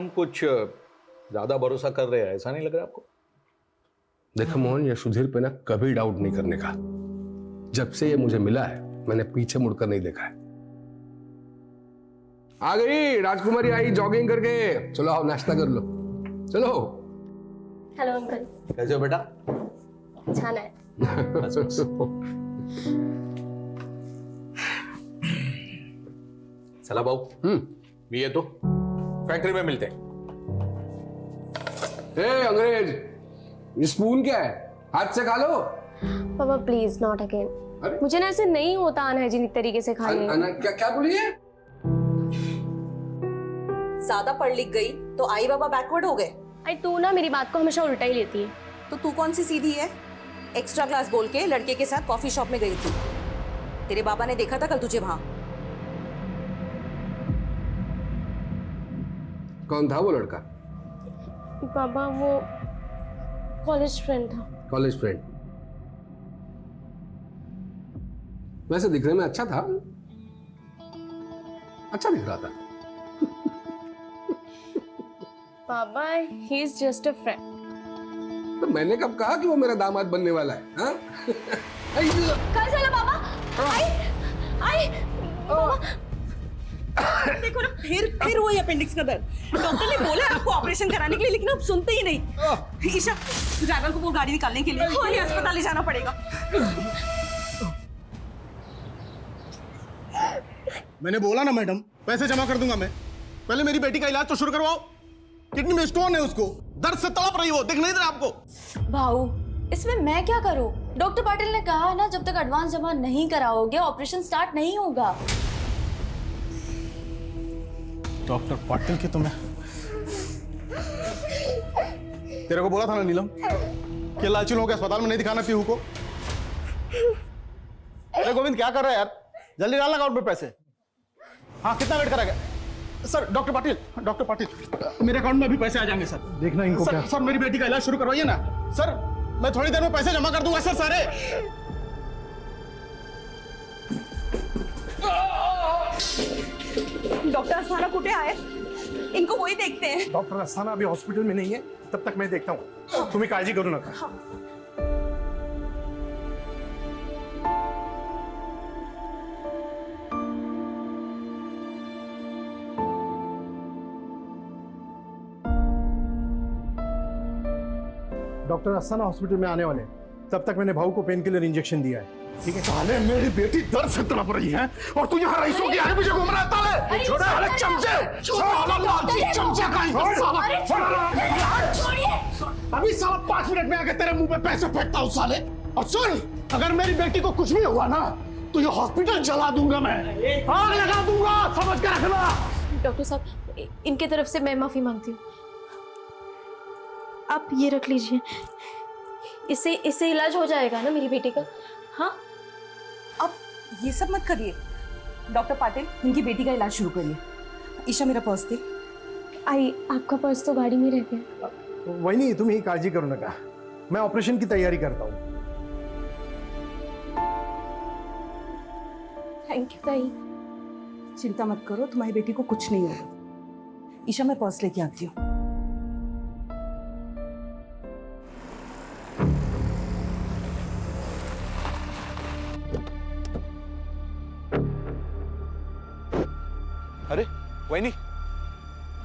हम कुछ ज्यादा भरोसा कर रहे हैं, ऐसा नहीं लग रहा आपको? देखो मोहन, ये सुधीर पे ना कभी डाउट नहीं करने का। जब से ये मुझे मिला है मैंने पीछे मुड़कर नहीं देखा है। आ गई राजकुमारी, आई जॉगिंग करके। चलो आओ नाश्ता कर लो, चलो। हेलो अंकल, कैसे हो बेटा? छान आहे। चला भाऊ, मी येतो, फैक्ट्री में मिलते हैं। ए अंग्रेज, ये स्पून क्या है? हाथ से खा लो। पापा प्लीज नॉट अरे? अगेन। मुझे ना ऐसे नहीं होता अनहाइजीनिक तरीके से खाने। क्या क्या बोली है? ज्यादा पढ़ लिख गई तो आई बाबा बैकवर्ड हो गए। आई तू ना मेरी बात को हमेशा उल्टा ही लेती है। तो तू कौन सी सीधी है? एक्स्ट्रा क्लास बोल के लड़के के साथ कॉफी शॉप में गई थी। तेरे बाबा ने देखा था कल तुझे वहां। कौन था वो लड़का? पापा वो कॉलेज फ्रेंड था। College friend? वैसे दिखने में अच्छा था, अच्छा दिख रहा था। पापा he is just a friend. तो मैंने कब कहा कि वो मेरा दामाद बनने वाला है? हाँ? कल चला पापा। आई आई देखो ना, फिर वही अपेंडिक्स का दर्द। डॉक्टर ने बोला है आपको ऑपरेशन कराने के लिए, लेकिन आप सुनते ही नहीं। ईशा, ड्राइवर को वो गाड़ी निकालने के लिए वही अस्पताल ले जाना पड़ेगा। मैंने बोला ना मैडम, पैसे जमा कर दूंगा मैं। पहले मेरी बेटी का इलाज तो शुरू करवाओ। किडनी में स्टोन है, उसको दर्द से तड़प रही हो, दिख नहीं रहा आपको? भाऊ, इसमें मैं क्या करूं? डॉक्टर पाटिल ने कहा ना, जब तक एडवांस जमा नहीं कराओगे ऑपरेशन स्टार्ट नहीं होगा। डॉक्टर पाटिल की तुम्हें, तेरे को बोला था ना नीलम कि लालची लोगों के अस्पताल में नहीं दिखाना पीहू को। अरे गोविंद, क्या कर रहा है यार? जल्दी डालना अकाउंट में पैसे। हाँ, कितना वेट करा गया? सर, डॉक्टर पाटिल, मेरे अकाउंट में अभी पैसे आ जाएंगे सर। देखना इनको क्या। सर, मेरी बेटी का इलाज शुरू करवाइए ना सर। मैं थोड़ी देर में पैसे जमा कर दूंगा सर सारे। डॉक्टर अस्थाना कुठे आहे? इनको वही देखते हैं। डॉक्टर अस्थाना अभी हॉस्पिटल में नहीं है, तब तक मैं देखता हूँ। तुम्हें काळजी करू नका। डॉक्टर अस्थाना हॉस्पिटल में आने वाले हैं, तब तक मैंने भाऊ को पेन किलर इंजेक्शन दिया है। ठीक है? साले, मेरी बेटी दर्द से तड़प रही है और तू यहाँ रईसों के आगे पीछे घूम रहा है। साले छोड़े, साले चमचे, साला लालची चमचा का ही साला। अभी साला 5 मिनट में आके तेरे मुंह पे पैसे फेंकता हूँ साले। और सुन, अगर मेरी बेटी को कुछ भी हुआ ना तो ये हॉस्पिटल जला दूंगा मैं, आग लगा दूंगा, समझ के रखना। डॉक्टर साहब, इनके तरफ से मैं माफी मांगती हूँ। आप ये रख लीजिए, इससे इलाज हो जाएगा ना मेरी बेटी का? हाँ, अब ये सब मत करिए। डॉक्टर पाटिल, इनकी बेटी का इलाज शुरू करिए। ईशा, मेरा पर्स दे। आई आपका पर्स तो गाड़ी में रह गया। वही नहीं, तुम ही काळजी करू नका, मैं ऑपरेशन की तैयारी करता हूँ। थैंक यू ताई। चिंता मत करो, तुम्हारी बेटी को कुछ नहीं होगा। ईशा, मैं पर्स लेके आती हूँ। अरे वही नहीं,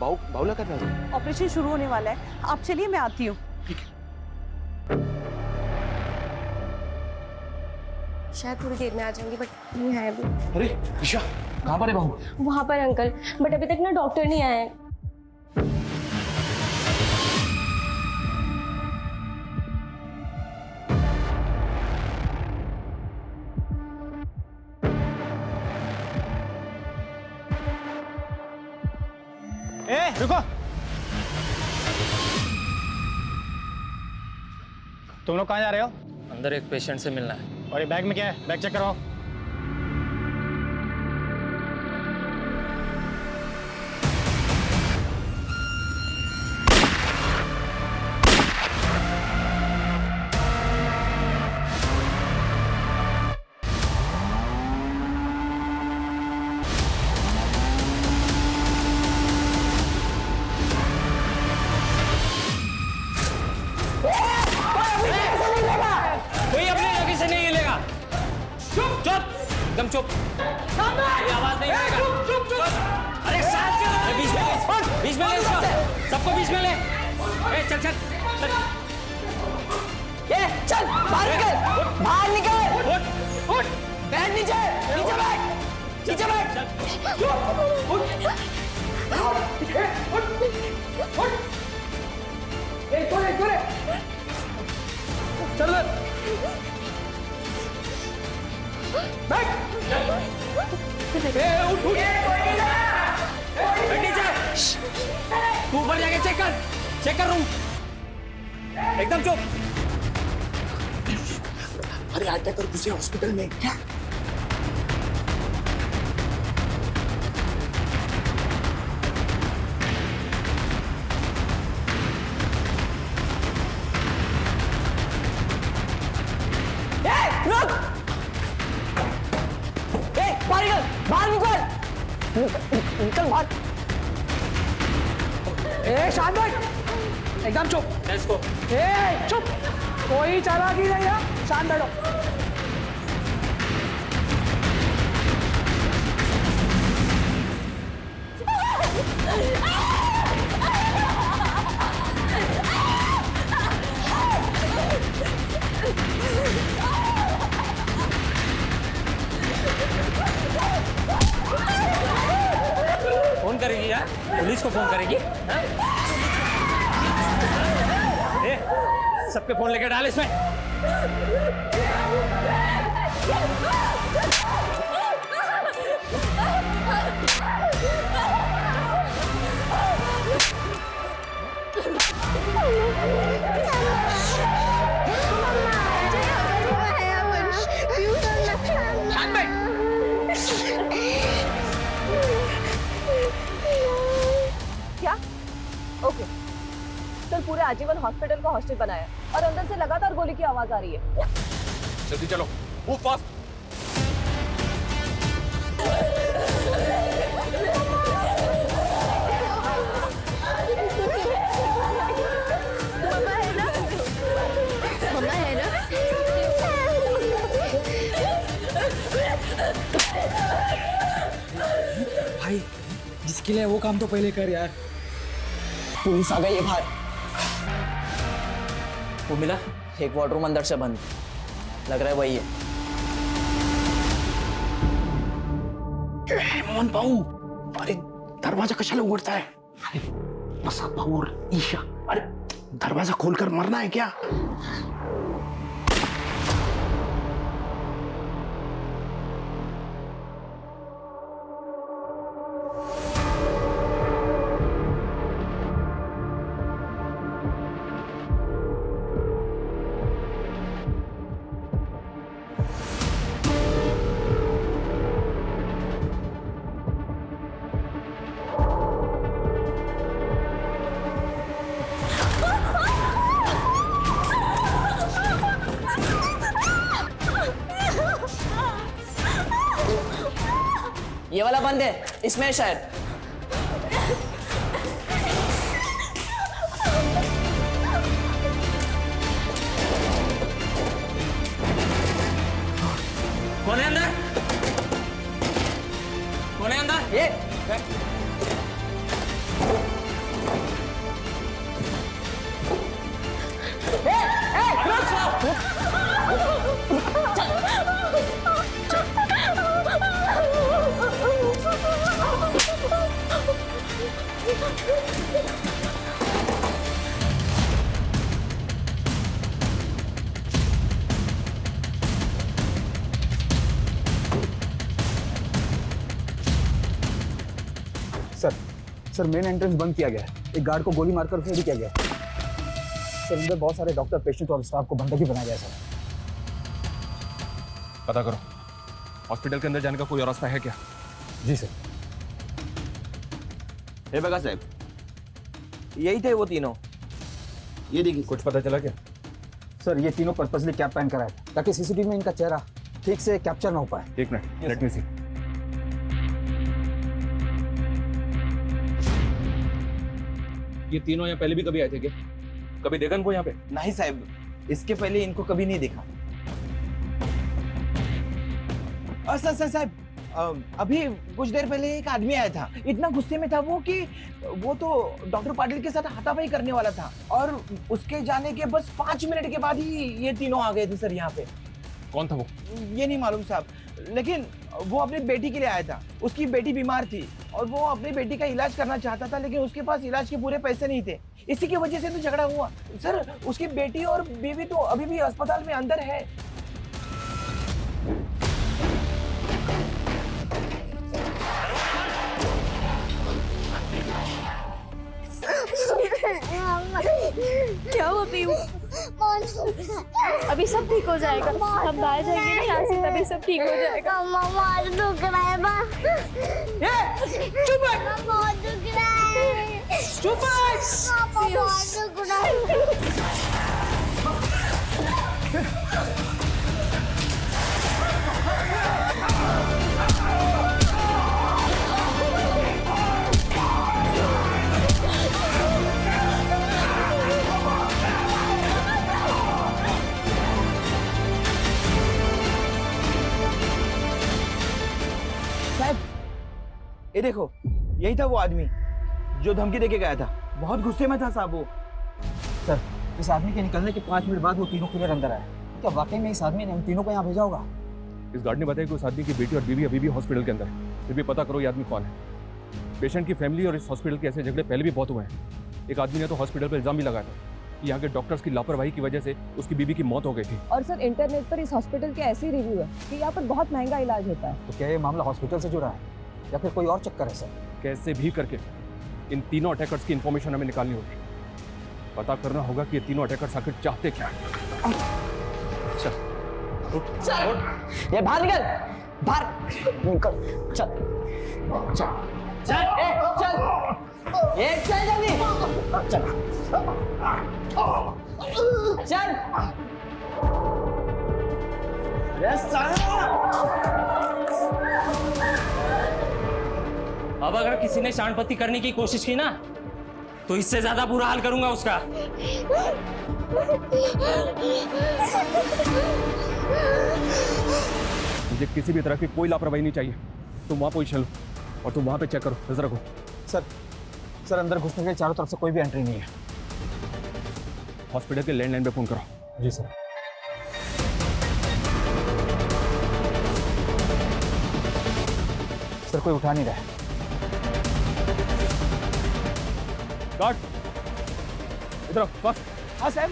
बाउला करना था। ऑपरेशन शुरू होने वाला है, आप चलिए, मैं आती हूँ। शायद थोड़ी देर में आ जाऊंगी, बट नहीं है अभी। अरे ईशा, कहाँ पर है बाहू? वहां पर अंकल, बट अभी तक ना डॉक्टर नहीं आए हैं। ए, रुको। तुम लोग कहाँ जा रहे हो? अंदर एक पेशेंट से मिलना है। और ये बैग में क्या है? बैग चेक करवाओ। एकदम चुप। ये आवाज नहीं आएगा। अरे शांत कर। बीच में ले इसको। सबको बीच में ले। चल चल चल। चल बाहर निकल, बाहर निकल। उठ उठ। बैठ नीचे, नीचे बैठ, नीचे बैठ। चल बैठ। उठ उठ। बैठ नीचे। तू ऊपर जाके चेक कर रूम। एकदम चुप। अरे अटैकर घुसे हॉस्पिटल में क्या? बाहर निकल, निकल बाहर। शांत बैठ, एकदम चुप। Let's go. चुप, कोई चालाकी नहीं है, शांत बैठो। फोन करेगी यार, पुलिस को फोन करेगी। हाँ? सबके फोन लेके डाल इसमें। क्या? ओके सर, पूरे आजीवन हॉस्पिटल को हॉस्टल बनाया और अंदर से लगातार गोली की आवाज आ रही है। जल्दी चलो, मूव फास्ट। मम्मा है ना? भाई जिसके लिए वो काम तो पहले कर यार। पुलिस आ गई है बाहर। वो मिला? एक वार्डरूम अंदर से बंद, लग रहा है वही है। मोहन भाऊ, अरे दरवाजा कशाला उघडताय? अरे प्रसाद भाऊ और ईशा, अरे दरवाजा खोलकर मरना है क्या? ये वाला बंद है, इसमें है शायद। कौन है अंदर? कौन है अंदर? ये सर मेन एंट्रेंस बंद किया गया है। एक गार्ड को गोली मारकर फेरी किया गया है। सर अंदर बहुत सारे डॉक्टर, पेशेंट और स्टाफ को बंधक ही बनाया गया है सर। पता करो, हॉस्पिटल के अंदर जाने का कोई और रास्ता है क्या? जी सर। हे बगा साहब, यही थे वो तीनों। ये देखिए, कुछ पता चला क्या? सर ये तीनों पर्पसली कैप पहन कर आए थे ताकि सीसीटीवी में इनका चेहरा ठीक से कैप्चर ना हो पाए। एक मिनट, लेट मी सी। ये तीनों यहाँ पहले भी कभी आए थे क्या? कभी देखा इनको यहाँ पे? नहीं साहब, इसके पहले इनको कभी नहीं देखा। सर साहब, अभी कुछ देर पहले एक आदमी आया था, इतना गुस्से में था वो कि वो तो डॉक्टर पाटिल के साथ हाथापाई करने वाला था, और उसके जाने के बस 5 मिनट के बाद ही ये तीनों आ गए थे सर यहाँ पे। कौन था वो? ये नहीं मालूम साहब, लेकिन वो अपनी बेटी के लिए आया था। उसकी बेटी बीमार थी और वो अपनी बेटी का इलाज करना चाहता था, लेकिन उसके पास इलाज के पूरे पैसे नहीं थे। इसी की वजह से तो झगड़ा हुआ सर। उसकी बेटी और बीवी तो अभी भी अस्पताल में अंदर है। क्या हुआ पीयू? अभी सब ठीक हो जाएगा, हम बाहर जाएंगे ना यहाँ से, तभी सब ठीक हो जाएगा। बहुत दुख रहा है माँ। चुप है। बहुत दुख रहा है। चुप है। बहुत दुख रहा है। ये देखो, यही था वो आदमी जो धमकी देके गया था। बहुत गुस्से में था साहब वो। सर, इस आदमी के निकलने के 5 मिनट बाद वो तीनों किलर अंदर आए। क्या वाकई में इस आदमी ने हम तीनों को यहाँ भेजा होगा? इस गार्ड ने बताया कि उस आदमी की बेटी और बीवी अभी भी हॉस्पिटल के अंदर है। फिर भी पता करो ये आदमी कौन है। पेशेंट की फैमिली और इस हॉस्पिटल के ऐसे झगड़े पहले भी बहुत हुए हैं। एक आदमी ने तो हॉस्पिटल पर इल्जाम भी लगाया था कि यहाँ के डॉक्टर्स की लापरवाही की वजह से उसकी बीवी की मौत हो गई थी। और सर, इंटरनेट पर इस हॉस्पिटल के ऐसे रिव्यू है कि यहाँ पर बहुत महंगा इलाज होता है। तो क्या ये मामला हॉस्पिटल से जुड़ा है या फिर कोई और चक्कर है सर? कैसे भी करके इन तीनों अटैकर्स की इंफॉर्मेशन हमें निकालनी होगी। पता करना होगा कि ये तीनों अटैकर्स आखिर चाहते क्या हैं। चल, ये बाहर निकल, बाहर निकल, चल चल चल, चल जल्दी, चल चल। अरे अब अगर किसी ने शांतपत्ति करने की कोशिश की ना, तो इससे ज्यादा बुरा हाल करूंगा उसका। मुझे किसी भी तरह की कोई लापरवाही नहीं चाहिए। तुम वहां पोजीशन लो और तुम वहां पे चेक करो, नजर रखो। सर अंदर घुसने के चारों तरफ से कोई भी एंट्री नहीं है। हॉस्पिटल के लैंडलाइन पे फोन करो। जी सर। सर, कोई उठा नहीं रहा है। गार्ड इधर आओ, बस। हाँ साहब।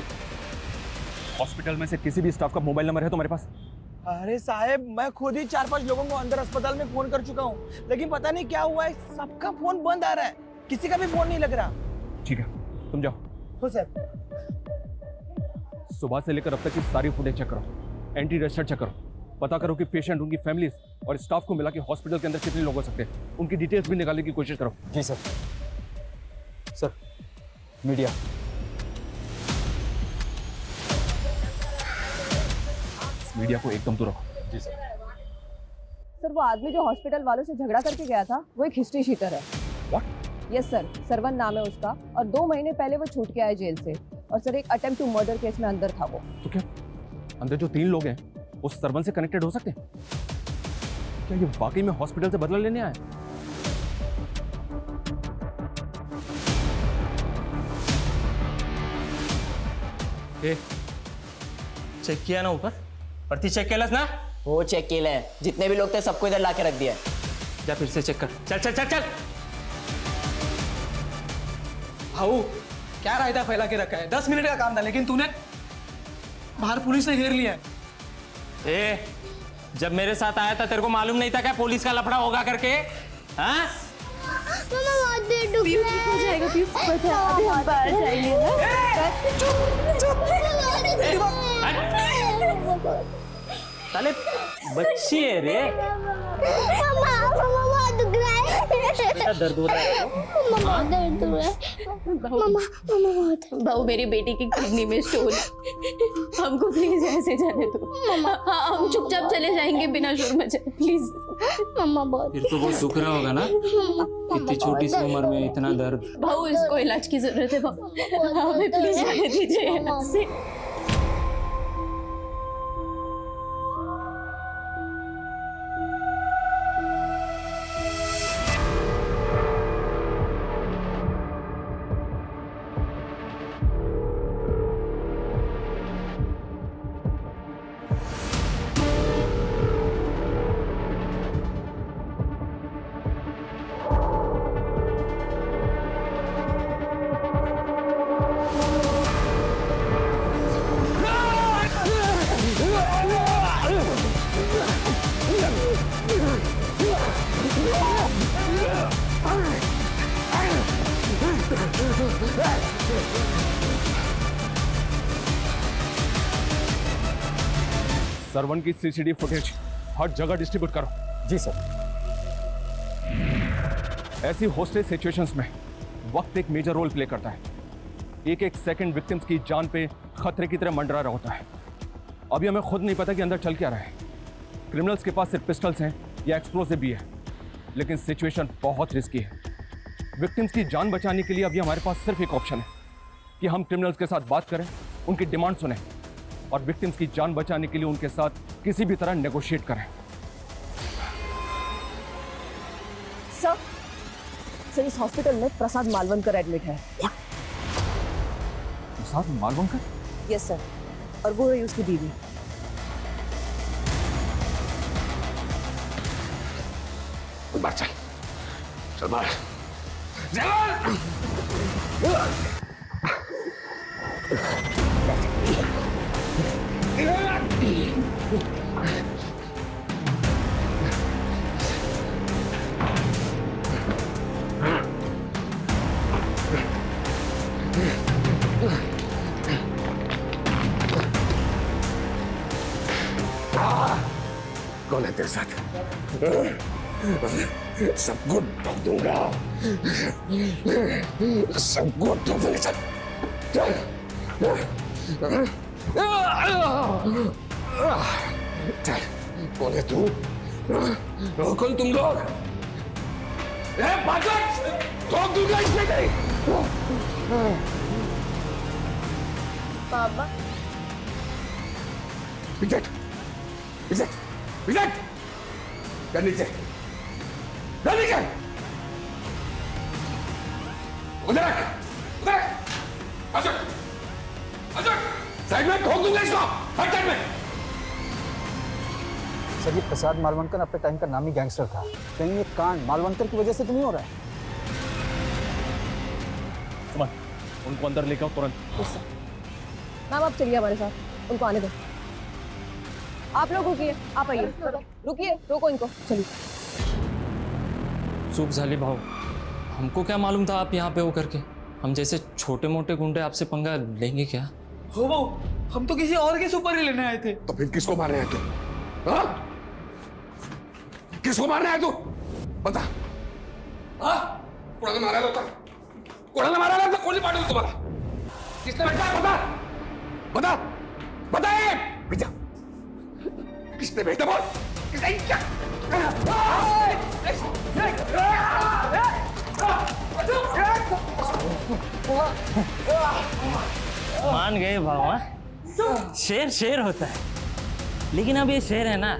हॉस्पिटल में से किसी भी स्टाफ का मोबाइल नंबर है तुम्हारे पास? अरे साहब, मैं खुद ही 4-5 लोगों को अंदर अस्पताल में फोन कर चुका हूँ, लेकिन पता नहीं क्या हुआ है, सबका फोन बंद आ रहा है, किसी का भी फोन नहीं लग रहा। ठीक है, तुम जाओ। हो साहब। सुबह से लेकर अब तक की सारी फुटेज चेक करो, एंटी रजिस्टर चेक करो, पता करो कि पेशेंट, उनकी फैमिली और स्टाफ को मिला के हॉस्पिटल के अंदर कितने लोग हो सकते हैं, उनकी डिटेल्स भी निकालने की कोशिश करो। जी सर। Sir, media. मीडिया को एकदम दूर रखो। जी सर। सर, वो आदमी जो हॉस्पिटल वालों से झगड़ा करके गया था, वो एक हिस्ट्री शीटर है। व्हाट? यस सर, सरवन नाम है उसका, और 2 महीने पहले वो छूट के आया जेल से। और सर, एक अटेम्प्ट टू मर्डर केस में अंदर था वो। तो क्या अंदर जो 3 लोग हैं वो सरवन से कनेक्टेड हो सकते हैं? क्या ये वाकई में हॉस्पिटल से बदला लेने आए? चेक किया ना ऊपर? प्रति चेक केलस ना? वो चेक किया है, जितने भी लोग थे सबको इधर लाके रख दिया है। जा फिर से चेक कर। चल चल चल चल। भाऊ, क्या रायता फैला के रखा है? 10 मिनट का काम था, लेकिन तूने बाहर पुलिस ने घेर लिया है। ए, जब मेरे साथ आया था तेरे को मालूम नहीं था क्या पुलिस का लफड़ा होगा करके? हाँ? पीयू ठीक हो जाएगा, पीयू बता, अभी हम बाहर जाएंगे ना। साले बच्ची है रे। बेटा दर्द हो रहा है? बहू, मेरी बेटी की किडनी में स्टोन, हमको प्लीज ऐसे जाने दो। हाँ, हम चुपचाप चले जाएंगे बिना शोर मचाए, प्लीज। मम्मा बहुत फिर तो बहुत दुख रहा होगा ना, इतनी छोटी सी उम्र में इतना दर्द। बहू, इसको इलाज की जरूरत है बहू, हमें प्लीज जाने दीजिए यहाँ से। सर्वन की सीसीटीवी फुटेज हर जगह डिस्ट्रीब्यूट करो। जी सर। ऐसी हॉस्टेज सिचुएशंस में वक्त एक मेजर रोल प्ले करता है। एक एक सेकंड विक्टिम्स की जान पे खतरे की तरह मंडरा रहा होता है। अभी हमें खुद नहीं पता कि अंदर चल क्या रहा है। क्रिमिनल्स के पास सिर्फ पिस्टल्स हैं या एक्सप्लोसिव भी है, लेकिन सिचुएशन बहुत रिस्की है। विक्टिम्स की जान बचाने के लिए अभी हमारे पास सिर्फ एक ऑप्शन है कि हम क्रिमिनल्स के साथ बात करें, उनकी डिमांड सुनें और विक्टिम्स की जान बचाने के लिए उनके साथ किसी भी तरह नेगोशिएट करें। सर, इस हॉस्पिटल में प्रसाद मालवनकर एडमिट है। प्रसाद मालवनकर? यस सर, और वो है उसकी बीवी। बाहर चल, चल बाहर। कौन है तेरे साथ? सबको ठोक दूंगा, सबको ठोक दूंगा। चल चल, कौन है तू? कौन तुम लोग? ठोक दूंगा इसमें नहीं। पापा विजय, विजय, विजय, कर नीचे, कर नीचे, उधर रख, उधर रख, अशोक, अशोक, साइड में ठोक दूंगा इसको, हर साइड में। सर, ये प्रसाद मालवनकर अपने टाइम का नामी गैंगस्टर था। कहीं ये कांड मालवनकर की वजह से तो नहीं हो रहा है? सुमन, उनको अंदर लेकर आओ तुरंत। मैम आप चलिए हमारे साथ, उनको आने दो। आप लोग रुकिए, आप आइए। रुकिए, रोको इनको, चलिए। चूक झाली भाऊ, हमको क्या मालूम था आप यहाँ पे हो करके। हम जैसे छोटे मोटे गुंडे आपसे पंगा लेंगे क्या? हो भाऊ, हम तो किसी और के सुपर ही लेने आए थे। तो फिर किसको मारने आया तू? हाँ? किसको मारने आया तू? बता। हाँ? कोणाला मारायला होता? कोणाला मारायला होता? कोणी पाठवलं तुम्हाला? किसने भेजा? बता, बता, बता ये! भेजा। किसने भेजा बोल? किसने क्या? मान गए भाव, हाँ? शेर शेर होता है, लेकिन अब ये शेर है ना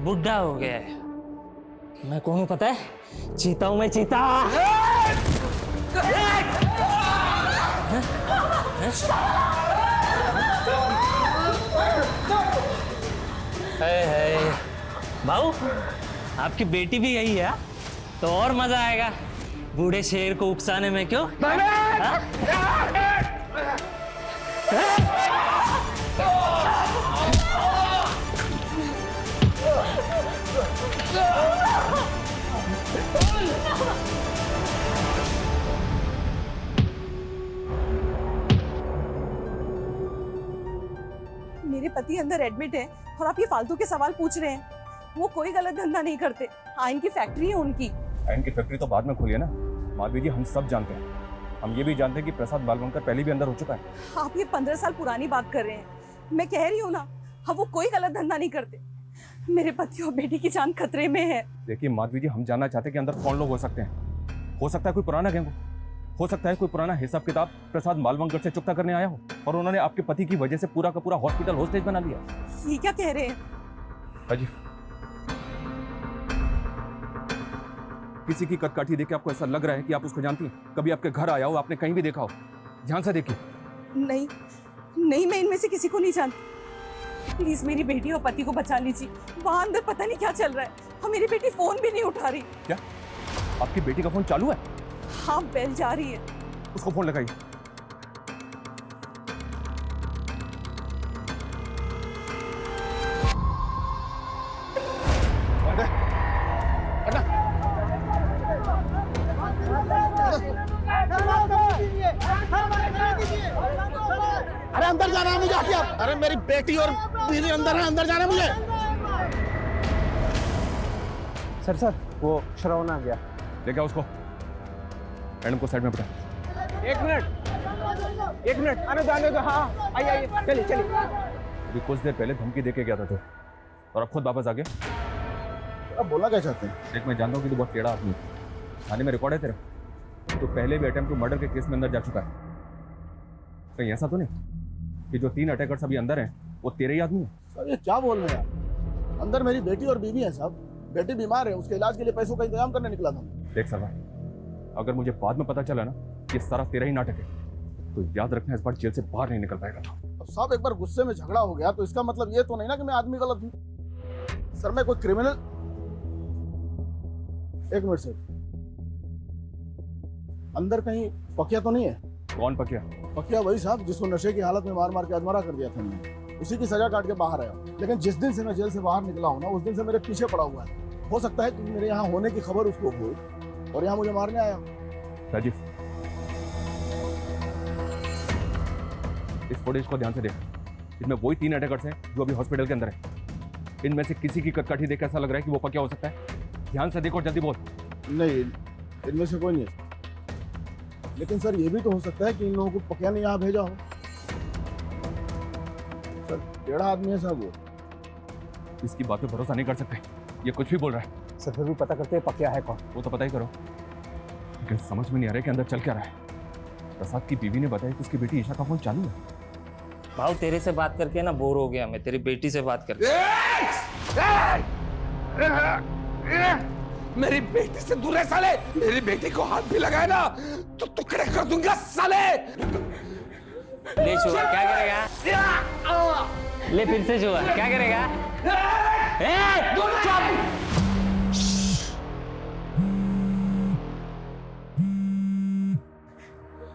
बुढ़ा हो गया है। मैं कौन हूं पता है? चीता हूं मैं, चीता। भाऊ, आपकी बेटी भी यही है तो और मजा आएगा बूढ़े शेर को उकसाने में, क्यों? मेरे पति अंदर एडमिट है और आप ये फालतू के सवाल पूछ रहे हैं। वो कोई गलत धंधा नहीं करते। आयन की फैक्ट्री है उनकी। आयन की फैक्ट्री तो बाद में खुली है ना माधवी जी, हम सब जानते हैं। हम ये भी जानते हैं कि प्रसाद मालवनकर पहले भी अंदर हो चुका है। आप ये 15 साल पुरानी बात कर रहे हैं। मैं कह रही हूँ ना, अब वो कोई गलत धंधा नहीं करते। मेरे पति और बेटी की जान खतरे में है। देखिए माधवी जी, हम जानना चाहते हैं कि अंदर कौन लोग हो सकते हैं। हो सकता है कोई पुराना गैंग हो सकता है कोई पुराना हिसाब किताब प्रसाद मालवनकर से चुकता करने आया हो और उन्होंने आपके पति की वजह से पूरा का पूरा हॉस्पिटल होस्टेज बना लिया। ये क्या कह रहे हैं? अजी, किसी की कटकाठी देख के आपको ऐसा लग रहा है कि आप उसको जानती हैं? कभी आपके घर आया हो, आपने कहीं भी देखा हो? ध्यान से देखिए। नहीं नहीं, मैं इनमें से किसी को नहीं जानती। प्लीज मेरी बेटी और पति को बचा लीजिए। वहां अंदर पता नहीं क्या चल रहा है और मेरी बेटी फोन भी नहीं उठा रही। क्या आपकी बेटी का फोन चालू है? हाँ, बेल जा रही है। उसको फोन लगाइए। अरे अंदर जाना है मुझे, हटिए आप। अरे मेरी बेटी और बीवी अंदर है, अंदर जाना है मुझे। सर वो श्रवण आ गया। लेके आओ उसको, मैडम को साइड में बिठा। एक मिनट आने दो। हाँ आइए चलिए। अभी कुछ देर पहले धमकी देके गया था तो, और अब खुद वापस आ गया। अब बोलना क्या चाहते हैं? देख, मैं जानता हूँ कि तू बहुत टेढ़ा आदमी है, थाने में रिकॉर्ड है तेरा, तो पहले भी अटेम्प्ट टू मर्डर के केस में अंदर जा चुका है। कहीं ऐसा तो नहीं कि जो 3 अटैकर्स अभी अंदर हैं वो तेरे ही आदमी है? सर ये क्या बोल रहे हैं आप? अंदर मेरी बेटी और बीवी है साहब। बेटी बीमार है, उसके इलाज के लिए पैसों का इंतजाम करने निकला था। देख सरदार, अगर मुझे बाद में पता चला ना कि ये सारा तेरा ही नाटक है, तो याद रखना इस बार जेल से बाहर नहीं निकल पाएगा। अब साहब एक बार गुस्से में झगड़ा हो गया तो इसका मतलब ये तो नहीं ना कि मैं आदमी गलत हूँ। सर मैं कोई क्रिमिनल। एक मिनट सर, अंदर कहीं पकिया तो नहीं है? कौन पकिया? पकिया वही साहब जिसको नशे की हालत में मार मार के अधमरा कर दिया था मैंने। उसी की सजा काट के बाहर आया, लेकिन जिस दिन से मैं जेल से बाहर निकला हूं ना, उस दिन से मेरे पीछे पड़ा हुआ है। हो सकता है कि मेरे यहाँ होने की खबर उसको हो और यहाँ मुझे मारने आया। राजीव, इस फुटेज को ध्यान से देख। इसमें वही 3 अटैकर्स हैं जो अभी हॉस्पिटल के अंदर हैं। इनमें से किसी की कटकाठी देख ऐसा लग रहा है कि वो पकिया हो सकता है। ध्यान से देखो और जल्दी बोल। नहीं, इनमें से कोई नहीं है, लेकिन सर ये भी तो हो सकता है कि इन लोगों को पकिया ने यहाँ भेजा हो। सर टेढ़ा आदमी है साहब वो। इसकी बात पे भरोसा नहीं कर सकते, ये कुछ भी बोल रहा है। सर फिर भी पता करते हैं पकिया है कौन। वो तो पता ही करो, लेकिन समझ में नहीं आ रहा कि अंदर चल क्या रहा है। प्रसाद की बीवी ने बताया कि उसकी बेटी ईशा का फोन चालू है। भाव तेरे से बात करके ना बोर हो गया मैं, तेरी बेटी से बात करके। मेरी बेटी से दूर है साले। मेरी बेटी को हाथ भी लगाए ना तो टुकड़े कर दूंगा साले। ले छुआ, क्या करेगा? ले फिर से छुआ, क्या करेगा?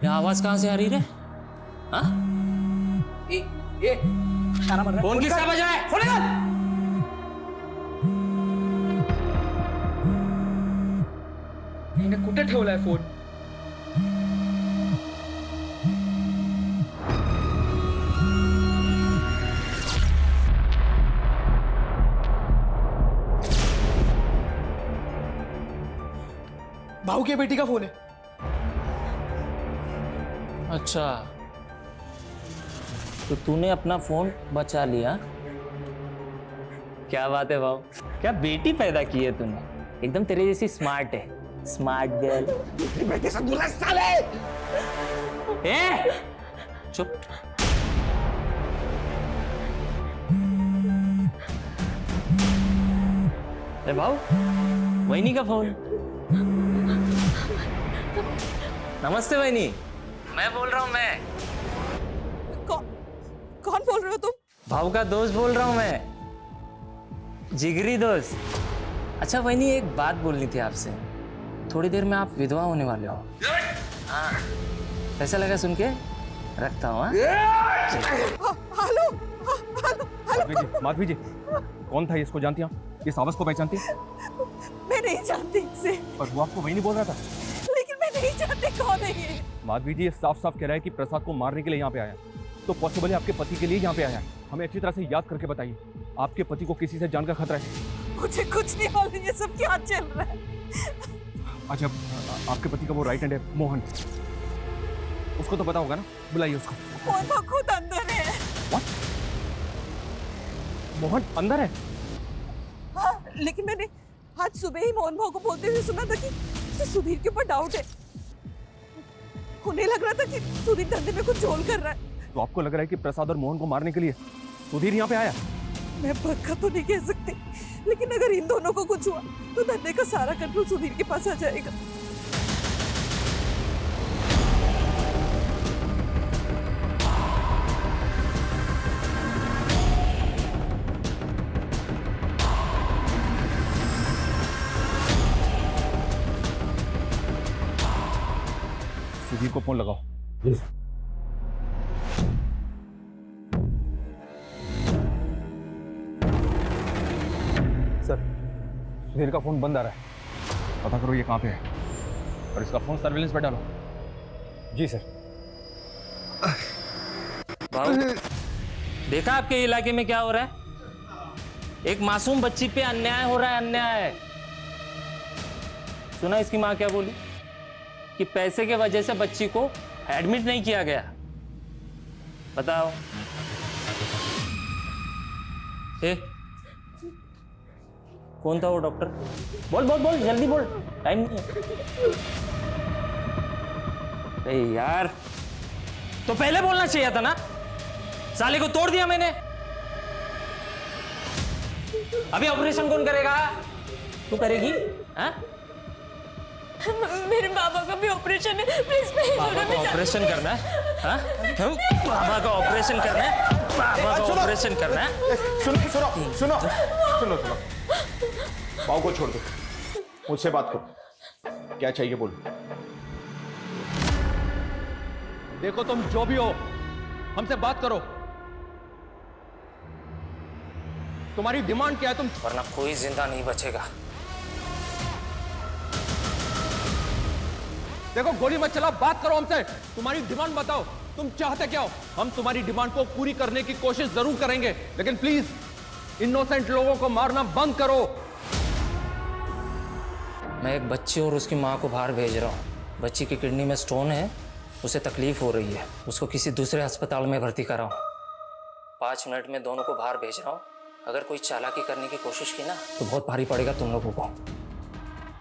ये आवाज कहां से आ रही रे? हाँ? फोन किसका बजा है? फोन निकाल। कुठे ठेवलाय फोन? भाऊ की बेटी का फोन है। अच्छा, तो तूने अपना फोन बचा लिया। क्या बात है भाऊ, क्या बेटी पैदा की है तूने। एकदम तेरे जैसी स्मार्ट है, स्मार्ट गर्ल। बेटे से दूर है साले। चुप। अरे भाऊ, वहीनी का फोन। नमस्ते वहीनी, मैं बोल रहा हूँ। मैं कौन बोल रहे हो तुम? भाव का दोस्त बोल रहा हूँ मैं, जिगरी दोस्त। अच्छा वहीनी, एक बात बोलनी थी आपसे। थोड़ी देर में आप विधवा होने वाले हो। हाँ, कैसा लगा सुन के? रखता हूँ। हेलो, माधवी जी, कौन था? इसको जानती हैं? इस आवाज को पहचानती हैं? मैं नहीं जानती इसे। पर वो आपको वही नहीं बोल रहा था। लेकिन मैं नहीं जानती कौन है ये। माधवी जी, ये साफ साफ कह रहा है कि प्रसाद को मारने के लिए यहाँ पे आया, तो पॉसिबल है आपके पति के लिए यहाँ पे आया है। हमें अच्छी तरह से याद करके बताइए, आपके पति को किसी से जान का खतरा है? मुझे कुछ नहीं मालूम ये सब क्या चल रहा है। अच्छा, आपके पति का वो राइट हैंड है मोहन, उसको तो पता होगा ना, बुलाइए उसको। मोहन खुद अंदर है। What? मोहन अंदर है? हाँ, लेकिन मैंने आज सुबह ही मोहन भाव को बोलते हुए सुना था कि उसे सुधीर के ऊपर डाउट है। उन्हें लग रहा था कि सुधीर धंधे में कुछ झोल कर रहा है। तो आपको लग रहा है कि प्रसाद और मोहन को मारने के लिए सुधीर यहाँ पे आया? मैं पक्का तो नहीं कह सकती, लेकिन अगर इन दोनों को कुछ हुआ तो धंधे का सारा कंट्रोल सुधीर के पास आ जाएगा। सुधीर को फोन लगाओ। सर, सुधीर का फोन बंद आ रहा है, पता करो ये कहाँ पे है और इसका फोन सर्विलेंस पे डालो। जी सर। भाऊ, देखा आपके इलाके में क्या हो रहा है? एक मासूम बच्ची पे अन्याय हो रहा है, अन्याय। सुना इसकी माँ क्या बोली? कि पैसे के वजह से बच्ची को एडमिट नहीं किया गया। बताओ। कौन था वो डॉक्टर? बोल बोल बोल, जल्दी बोल, टाइम नहीं है। अरे यार, तो पहले बोलना चाहिए था ना। साले को तोड़ दिया मैंने। अभी ऑपरेशन कौन करेगा? तू करेगी? हाँ? मेरे बाबा का भी ऑपरेशन है, प्लीज बाबा का ऑपरेशन करना है? हाँ? बाबा का ऑपरेशन करना है? बाबा का ऑपरेशन करना है? सुनो सुनो सुनो सुनो सुनो, बाबू को छोड़ दो, मुझसे बात करो। क्या चाहिए बोलो। देखो तुम जो भी हो, हमसे बात करो। तुम्हारी डिमांड क्या है? तुम वरना कोई जिंदा नहीं बचेगा। देखो, गोली मत चलाओ, बात करो हमसे। तुम्हारी डिमांड बताओ, तुम चाहते क्या हो? हम तुम्हारी डिमांड को पूरी करने की कोशिश जरूर करेंगे, लेकिन प्लीज इनोसेंट लोगों को मारना बंद करो। मैं एक बच्ची और उसकी माँ को बाहर भेज रहा हूँ। बच्ची की किडनी में स्टोन है, उसे तकलीफ हो रही है। उसको किसी दूसरे अस्पताल में भर्ती कराओ। 5 मिनट में दोनों को बाहर भेज रहा हूँ। अगर कोई चालाकी करने की कोशिश की ना तो बहुत भारी पड़ेगा तुम लोगों को।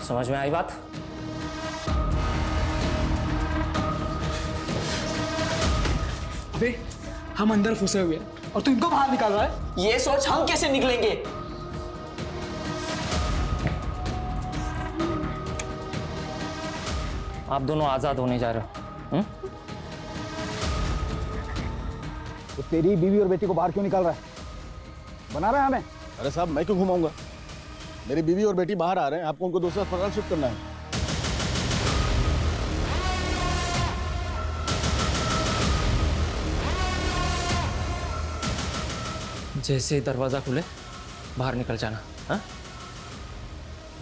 समझ में आई बात? देख, हम अंदर फंसे हुए हैं और तू इनको बाहर निकाल रहा है। ये सोच हम कैसे निकलेंगे? आप दोनों आजाद होने जा रहे हो। तो तेरी बीवी और बेटी को बाहर क्यों निकाल रहा है? बना रहा है हमें? अरे साहब, मैं क्यों घुमाऊंगा? मेरी बीवी और बेटी बाहर आ रहे हैं, आपको उनको दूसरा अस्पताल शिफ्ट करना है। जैसे ही दरवाजा खुले बाहर निकल जाना। हाँ?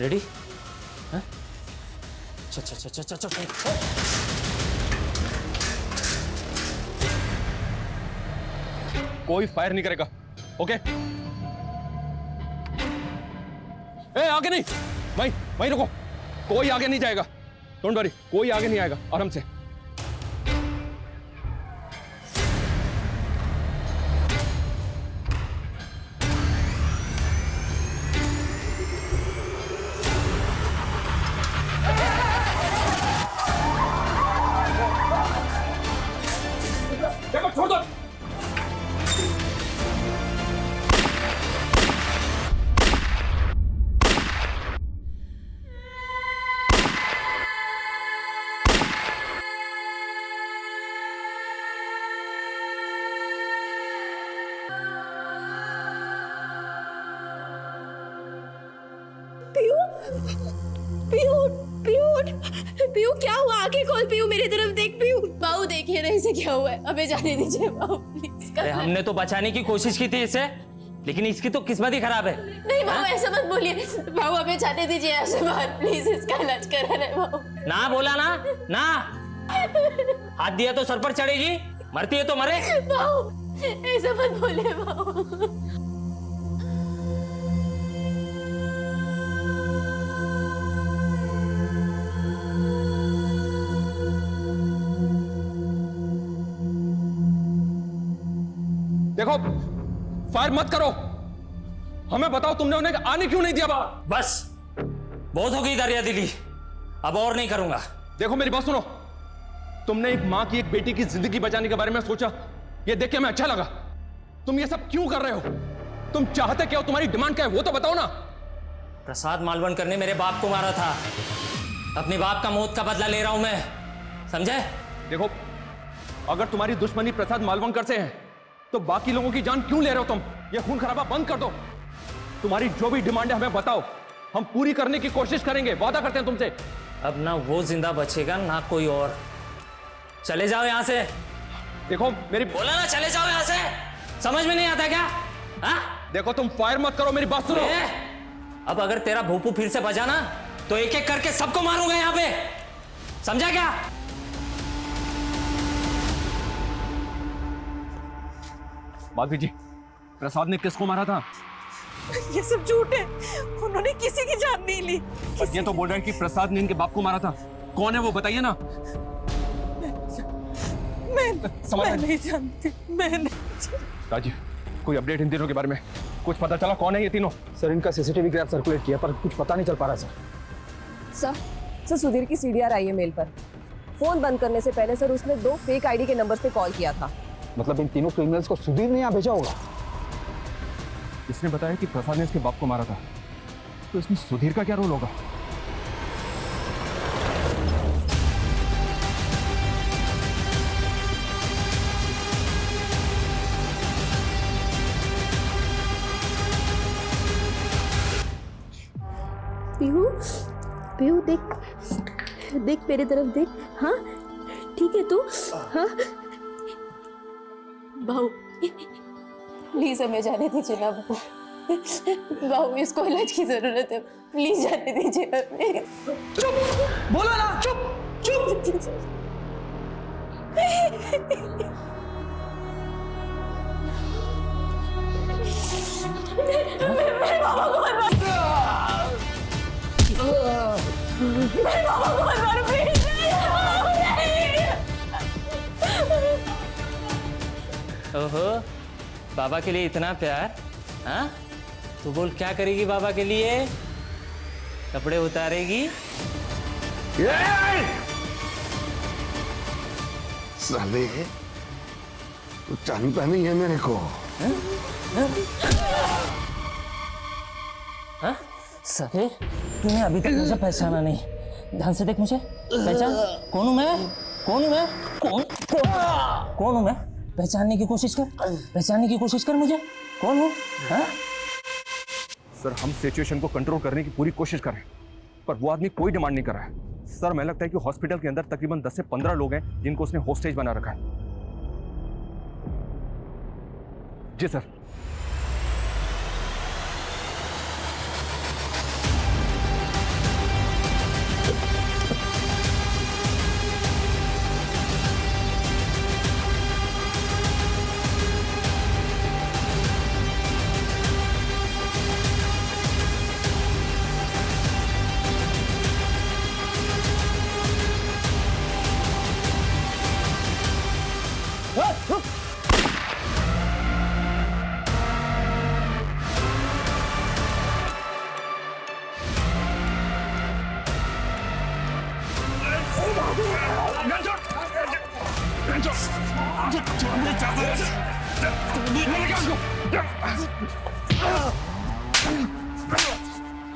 रेडी? हाँ? चल चल चल चल चल चल। कोई फायर नहीं करेगा, ओके? ए, आगे नहीं, वहीं रुको। कोई आगे नहीं जाएगा। डोंट वरी, कोई आगे नहीं आएगा। आराम से। देखो, छोड़ दो। पीयू क्या हुआ? आंखें खोल पीयू, मेरी तरफ देख पीयू। बाबू देखिए ना इसे क्या हुआ है, हमें जाने दीजिए बाबू प्लीज। अरे हमने तो बचाने की कोशिश की थी इसे, लेकिन इसकी तो किस्मत ही खराब है। नहीं बाबू, ऐसा मत बोलिए बाबू, हमें जाने दीजिए ऐसे बाहर प्लीज। इसका इलाज करा रहे बाबू। ना बोला ना, ना हाथ दिया तो सर पर चढ़ेगी, मरती है तो मरे। बाबू ऐसा मत बोलिए बाबू। देखो, फायर मत करो। हमें बताओ, तुमने उन्हें आने क्यों नहीं दिया बाहर? बस बहुत हो गई दरिया दिली, अब और नहीं करूंगा। देखो मेरी बात सुनो, तुमने एक माँ की, एक बेटी की जिंदगी बचाने के बारे में सोचा, ये देख के हमें अच्छा लगा। तुम ये सब क्यों कर रहे हो? तुम चाहते क्या हो? तुम्हारी डिमांड क्या है वो तो बताओ ना। प्रसाद मालवणकर ने मेरे बाप को मारा था, अपने बाप का मौत का बदला ले रहा हूं मैं, समझे? देखो, अगर तुम्हारी दुश्मनी प्रसाद मालवणकर से है तो बाकी लोगों की जान क्यों ले रहे हो तुम? ये खून खराबा बंद कर दो। तुम्हारी जो भी डिमांड है हमें बताओ, हम पूरी करने की कोशिश करेंगे, वादा करते हैं तुमसे। अब ना वो जिंदा बचेगा ना कोई और। चले जाओ यहां से। देखो मेरी, बोला ना चले जाओ यहां से, समझ में नहीं आता क्या? हाँ? देखो तुम फायर मत करो, मेरी बात सुनो। अब अगर तेरा भूपू फिर से बजा ना तो एक एक करके सबको मारूंगा यहां पे, समझा क्या? माधवी जी, प्रसाद ने किसको मारा था? ये सब झूठ है, उन्होंने किसी की जान नहीं ली। और ये तो बोल रहे हैं कि प्रसाद ने इनके बाप को मारा था। कौन है वो, बताइए ना। मैं नहीं जानती, मैं नहीं। राजीव, कोई अपडेट इन तीनों के बारे में? कुछ पता चला कौन है ये तीनों? सर इनका सीसीटीवी ग्राफ सर्कुलेट किया पर कुछ पता नहीं चल पा रहा सर। सर सुधीर की सीडीआर आई है मेल पर। फोन बंद करने से पहले सर उसने 2 फेक आईडी के नंबर पे कॉल किया था। मतलब इन तीनों क्रिमिनल्स को सुधीर ने यहाँ भेजा होगा। इसने बताया कि प्रसाद ने इसके बाप को मारा था, तो इसमें सुधीर का क्या रोल होगा? पीहू, पीहू देख, देख मेरी तरफ देख। हाँ ठीक है तू? हाँ बहू, प्लीज हमें जाने दीजिए ना बहू। बहू इसको इलाज की जरूरत है, प्लीज जाने दीजिए हमें। चुप, बोलो ना, चुप चुप। मेरे बाबा को मत मार, मेरे बाबा को मत मार प्लीज। ओहो, बाबा के लिए इतना प्यार, हाँ? तो बोल क्या करेगी बाबा के लिए? कपड़े उतारेगी? साले, तू जानता नहीं है मेरे को। हाँ? साले, तूने अभी तक मुझे पहचाना नहीं। ध्यान से देख मुझे, पहचान। कौन हूँ मैं? कौन हूँ मैं? कौन हूँ मैं? पहचानने की कोशिश कर, पहचानने की कोशिश कर मुझे। कौन हूँ? हाँ? सर, हम सिचुएशन को कंट्रोल करने की पूरी कोशिश कर रहे हैं, पर वो आदमी कोई डिमांड नहीं कर रहा है। सर, मैं लगता है कि हॉस्पिटल के अंदर तकरीबन 10 से 15 लोग हैं जिनको उसने होस्टेज बना रखा है। जी सर।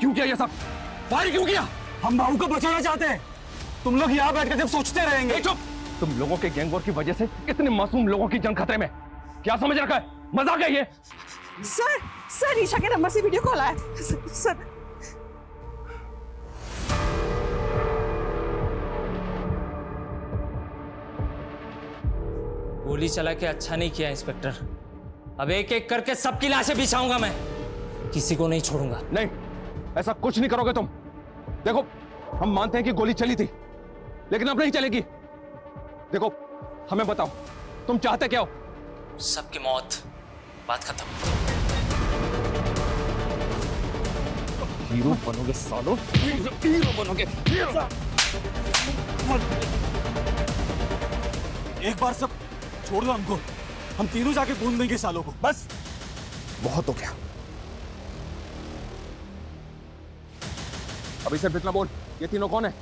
क्यों किया ये सब? फायर क्यों किया? हम बाबू को बचाना चाहते हैं। तुम लोग यहाँ बैठ कर जब सोचते रहेंगे। चुप! तुम लोगों के गैंग वॉर की वजह से इतने मासूम लोगों की जान खतरे में। क्या समझ रखा है? मजाक है ये? सर ईशा के नंबर से वीडियो कॉल आया था। सर गोली चला के अच्छा नहीं किया इंस्पेक्टर। अब एक एक करके सबकी लाशें बिछाऊंगा मैं, किसी को नहीं छोड़ूंगा। नहीं, ऐसा कुछ नहीं करोगे तुम। देखो, हम मानते हैं कि गोली चली थी, लेकिन अब नहीं चलेगी। देखो, हमें बताओ, तुम चाहते क्या हो? सबकी मौत, बात खत्म। हीरो बनोगे सालो, हीरो बनोगे। एक बार सब छोड़ दो हमको, हम तीनों जाके भून देंगे सालों को। बस बहुत हो गया। अभी सिर्फ इतना बोल, ये तीनों कौन है?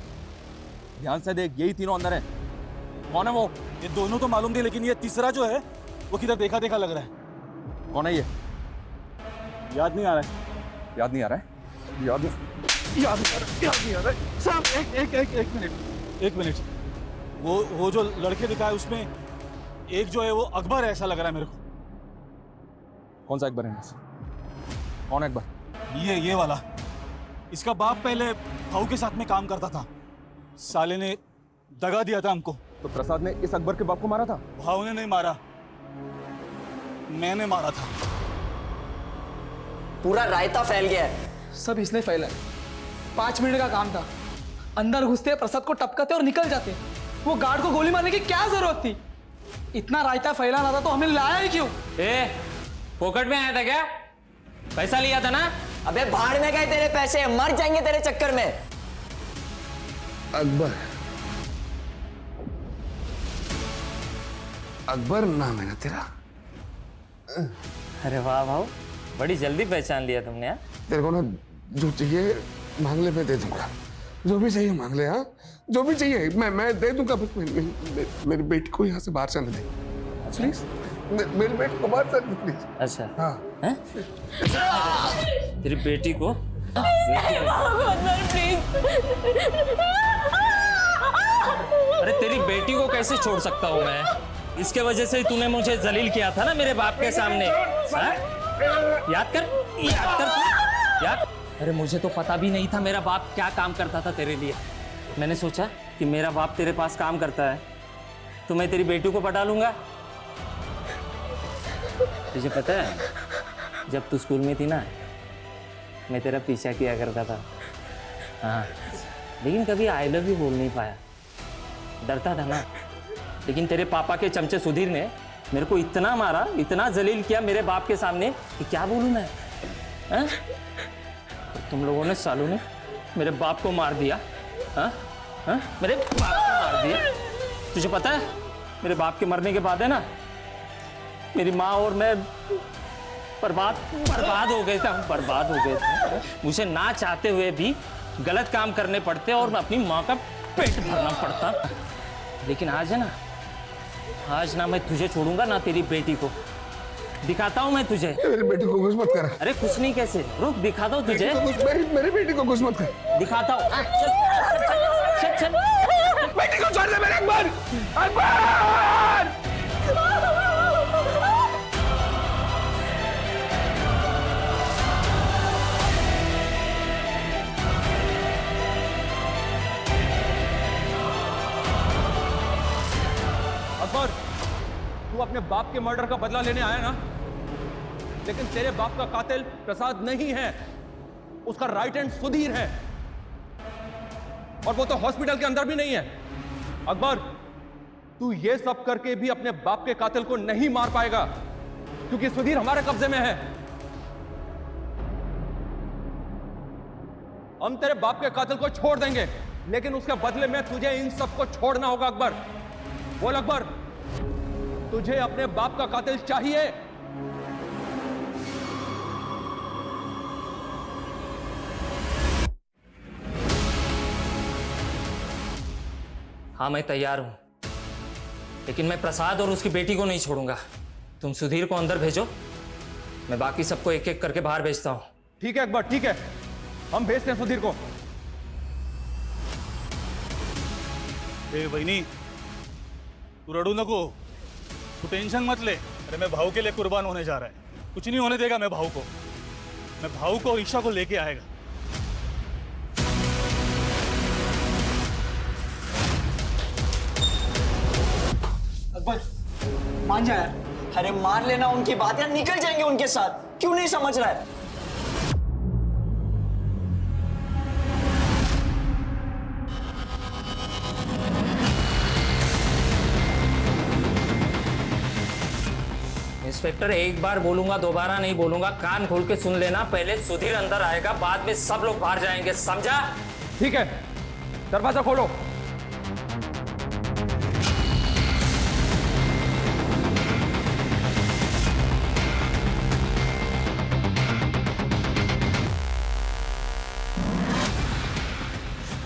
ध्यान से देख, यही तीनों अंदर है। कौन है वो? ये दोनों तो मालूम थे, लेकिन ये तीसरा जो है वो किधर देखा देखा लग रहा है। कौन है ये? याद नहीं आ रहा है। याद नहीं आ रहा है? याद नहीं आ रहा है। साहब एक मिनट। वो जो लड़के दिखा है उसमें एक जो है वो अकबर है, ऐसा लग रहा है मेरे को। कौन सा अकबर है? कौन है अकबर? ये वाला। इसका बाप पहले भाऊ के साथ में काम करता था। साले ने दगा दिया था हमको। तो प्रसाद ने इस अकबर के बाप को मारा था? भाऊ ने नहीं मारा, मैंने मारा था। पूरा रायता फैल गया है। सब इसने फैला है। 5 मिनट का काम था, अंदर घुसते प्रसाद को टपकाते और निकल जाते। वो गार्ड को गोली मारने की क्या जरूरत थी? इतना रायता फैलाना था तो हमें लाया ही क्यों? ए, फोकट में आया था क्या? पैसा लिया था ना? अबे भाड़ में गए तेरे पैसे, मर जाएंगे तेरे चक्कर में। अकबर, अकबर नाम है ना तेरा? अरे वाह भाऊ, बड़ी जल्दी पहचान लिया तुमने। यार तेरे को ना जो चाहिए मांग ले, मैं दे दूंगा। जो भी चाहिए मांग ले। हाँ, जो भी चाहिए मैं दे दूंगा। बस मेरी बेटी को यहाँ से बाहर जाने दे प्लीज। मेरी बेटी को बाहर जाने दे प्लीज। अच्छा हाँ। हैं? तेरी बेटी को अरे तेरी बेटी को कैसे छोड़ सकता हूँ मैं? इसके वजह से ही तूने मुझे जलील किया था ना मेरे बाप के सामने। याद कर याद। अरे मुझे तो पता भी नहीं था मेरा बाप क्या काम करता था तेरे लिए। मैंने सोचा कि मेरा बाप तेरे पास काम करता है तो मैं तेरी बेटी को पटा लूंगा। तुझे पता है जब तू स्कूल में थी ना, मैं तेरा पीछा किया करता था। हाँ, लेकिन कभी आई लव यू बोल नहीं पाया, डरता था ना। लेकिन तेरे पापा के चमचे सुधीर ने मेरे को इतना मारा, इतना जलील किया मेरे बाप के सामने कि क्या बोलूं मैं। हाँ? तुम लोगों ने, सालों ने मेरे बाप को मार दिया। हाँ? हाँ? मेरे बाप को मार दिया। तुझे पता है मेरे बाप के मरने के बाद है ना, मेरी माँ और मैं बर्बाद हो गए थे। हम बर्बाद हो गए थे। मुझे ना चाहते हुए भी गलत काम करने पड़ते और मैं अपनी माँ का पेट भरना पड़ता। लेकिन आज है ना, आज ना मैं तुझे छोड़ूंगा ना तेरी बेटी को। दिखाता हूँ मैं तुझे। मेरी बेटी को कुछ मत कर। अरे कुछ नहीं, कैसे? रुक दिखाता हूँ तुझे। मेरी बेटी को कुछ मत कर। दिखाता हूँ। चल। बेटी को छोड़ दे मेरे अकबर। अकबर! अकबर, तू अपने बाप के मर्डर का बदला लेने आया ना, लेकिन तेरे बाप का कातिल प्रसाद नहीं है, उसका राइट हैंड सुधीर है, और वो तो हॉस्पिटल के अंदर भी नहीं है। अकबर, तू ये सब करके भी अपने बाप के कातिल को नहीं मार पाएगा, क्योंकि सुधीर हमारे कब्जे में है। हम तेरे बाप के कातिल को छोड़ देंगे, लेकिन उसके बदले में तुझे इन सबको छोड़ना होगा। अकबर, बोल अकबर, तुझे अपने बाप का कातिल चाहिए? हाँ, मैं तैयार हूं, लेकिन मैं प्रसाद और उसकी बेटी को नहीं छोड़ूंगा। तुम सुधीर को अंदर भेजो, मैं बाकी सबको एक एक करके बाहर भेजता हूं। ठीक है अकबर, ठीक है, हम भेजते हैं सुधीर को। ए बहनी, तू रड़ू नको, तू टेंशन मत ले। अरे मैं भाऊ के लिए कुर्बान होने जा रहा है। कुछ नहीं होने देगा मैं भाऊ को। मैं भाऊ को और ईशा को लेके आएगा। अकबर मान जा यार। अरे मान लेना उनकी बात यार, निकल जाएंगे उनके साथ। क्यों नहीं समझ रहा है? इंस्पेक्टर, एक बार बोलूंगा, दोबारा नहीं बोलूंगा, कान खोल के सुन लेना। पहले सुधीर अंदर आएगा, बाद में सब लोग बाहर जाएंगे, समझा? ठीक है, दरवाजा खोलो।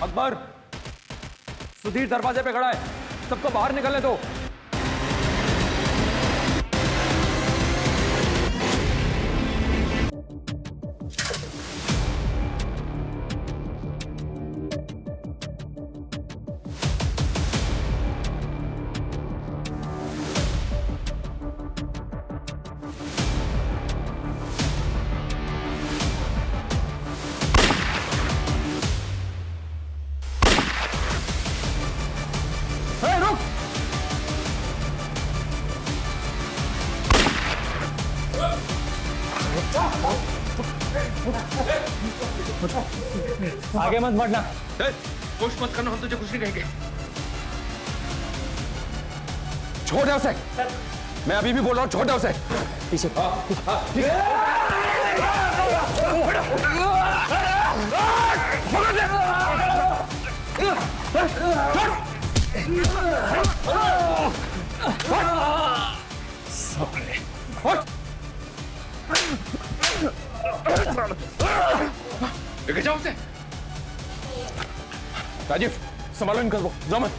अकबर, सुधीर दरवाजे पे खड़ा है, सबको बाहर निकलने दो। आगे मत बढ़ना। कोशिश मत करना, हम तुझे कुछ नहीं कहेंगे। छोड़ दे उसे। मैं अभी भी बोल रहा हूँ, छोड़ दो उसे। पीछे लेके जाओ उसे। राजीव संभालो इनको, जाओ मत।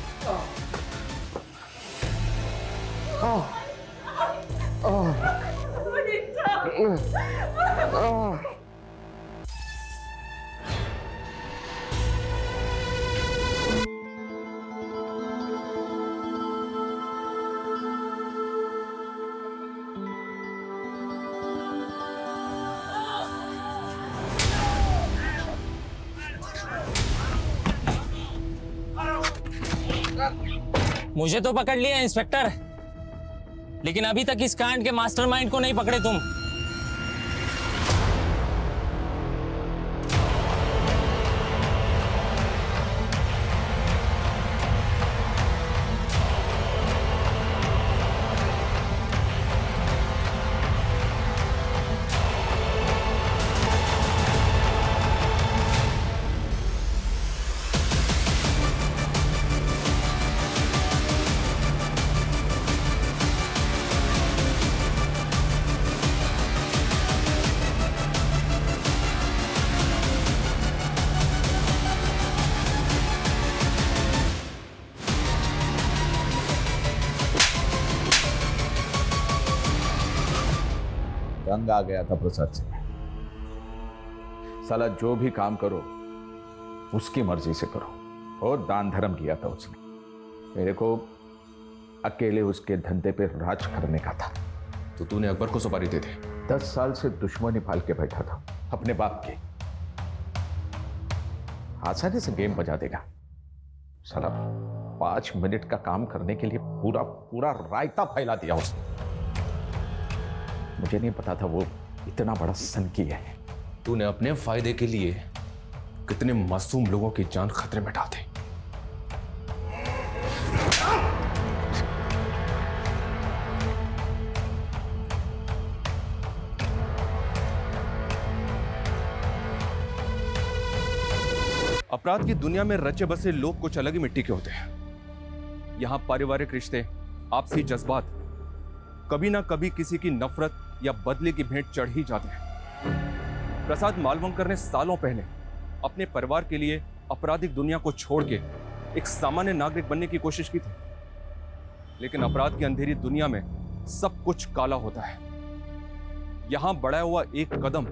मुझे तो पकड़ लिया इंस्पेक्टर, लेकिन अभी तक इस कांड के मास्टरमाइंड को नहीं पकड़े तुम। तंग आ गया था प्रसाद से। साला जो भी काम करो उसकी मर्जी से करो। और दान धर्म किया था उसने। मेरे को अकेले उसके धंधे पे राज करने का था। तो तूने अकबर को सुपारी दे दी? 10 साल से दुश्मनी पाल के बैठा था अपने बाप के। आसानी से गेम बजा देगा साला। 5 मिनट का काम करने के लिए पूरा पूरा रायता फैला दिया उसने। मुझे नहीं पता था वो इतना बड़ा सनकी है। तूने अपने फायदे के लिए कितने मासूम लोगों की जान खतरे में डाल दी। अपराध की दुनिया में रचे बसे लोग कुछ अलग ही मिट्टी के होते हैं। यहां पारिवारिक रिश्ते, आपसी जज्बात कभी ना कभी किसी की नफरत या बदले की भेंट चढ़ ही जाते हैं। प्रसाद मालवंकर ने सालों पहले अपने परिवार के लिए आपराधिक दुनिया को छोड़ के एक सामान्य नागरिक बनने की कोशिश की थी, लेकिन अपराध की अंधेरी दुनिया में सब कुछ काला होता है। यहां बढ़ाया हुआ एक कदम